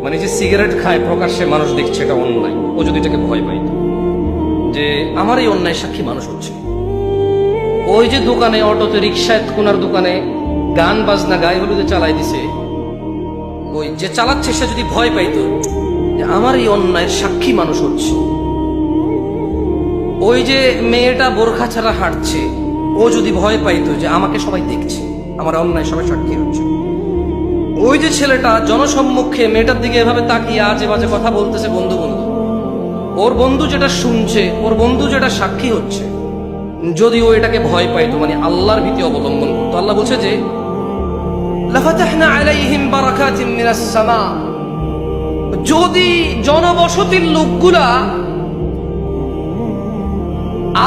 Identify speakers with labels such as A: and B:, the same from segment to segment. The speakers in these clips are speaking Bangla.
A: মানে যে সিগারেট খায় প্রকাশ্যে মানুষ দেখছে এটা অন্যায়, ও যদি এটাকে ভয় পাইত যে আমার এই অন্যায় সাক্ষী মানুষ হচ্ছে, ওই যে দোকানে অটোতে রিক্সায় কোনার দোকানে গান বাজনা গায়ে হলুদে চালাই দিছে, ওই যে চালাচ্ছে সে যদি ভয় পাইতো যে আমার এই অন্যায়ের সাক্ষী মানুষ হচ্ছে, ওই যে মেয়েটা বোরখা ছাড়া হাঁটছে ও যদি ভয় পাইতো যে আমাকে সবাই দেখছে, আমার অন্যায় সবাই সাক্ষী হচ্ছে, ওই যে ছেলেটা জনসম্মুখে মেয়েটার দিকে এভাবে তাকিয়ে আজে বাজে কথা বলতেছে বন্ধু বন্ধু, ওর বন্ধু যেটা শুনছে, ওর বন্ধু যেটা সাক্ষী হচ্ছে, যদি ও এটাকে ভয় পাইতো মানে আল্লাহর ভীতি অবলম্বন করতো, আল্লাহ বলছে যে লাফাতাহনা আলাইহিম বারাকাতিম মিনাস সামা, যদি জনবসতির লোকগুলা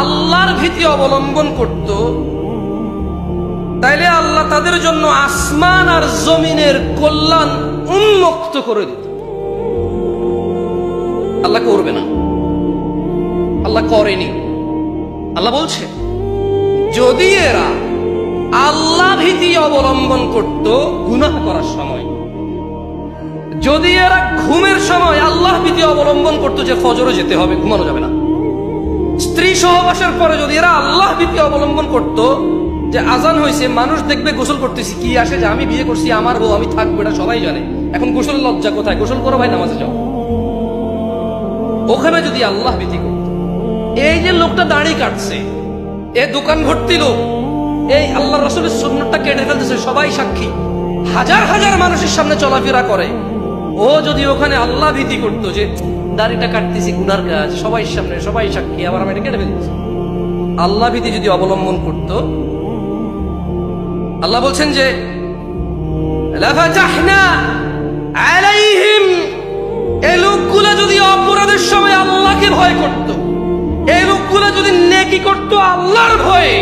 A: আল্লাহর ভীতি অবলম্বন করত তাইলে আল্লাহ তাদের জন্য আসমান আর জমিনের কল্যাণ উন্মুক্ত করে দিত। আল্লাহ করবে না, আল্লাহ করেনি। আল্লাহ বলছে যদি এরা আল্লাহ ভীতি অবলম্বন করত গুনাহ করার সময়, যদি এরা ঘুমের সময় আল্লাহ ভীতি অবলম্বন করত যে ফজরে যেতে হবে, ঘুমানো যাবে না, স্ত্রী সহবাসের পরে যদি এরা আল্লাহ ভীতি অবলম্বন করত যে আজান হয়েছে মানুষ দেখবে গোসল করতেছি, কি আসে যে আমি বিয়ে করছি আমার বউ আমি থাকবো এটা সবাই জানে, এখন গোসল লজ্জা কোথায়, গোসল করো ভাই নামাজে যাও, ওখানে যদি আল্লাহ ভীতি করত, এই যে লোকটা দাড়ি কাটছে, এ দোকান ভর্তি লোক এই আল্লাহ রাসূলের সুন্নাতটা কেটে ফেলতেছে, সবাই সাক্ষী, হাজার হাজার মানুষের সামনে চলাফেরা করে, ও যদি ওখানে আল্লাহ ভীতি করতো যে দাড়িটা কাটতেছি গুনার কাজ, সবাই সামনে সবাই সাক্ষী, আবার আমি এটা কেটে ফেলতেছি, আল্লাহ ভীতি যদি অবলম্বন করত, আল্লাহ বলছেন যে লাফাতাহনা আলাইহিম, এই লোকগুলা যদি অপরাধের সময় আল্লাহকে ভয় করত, এই লোকগুলা যদি নেকি করত আল্লাহর ভয়ে,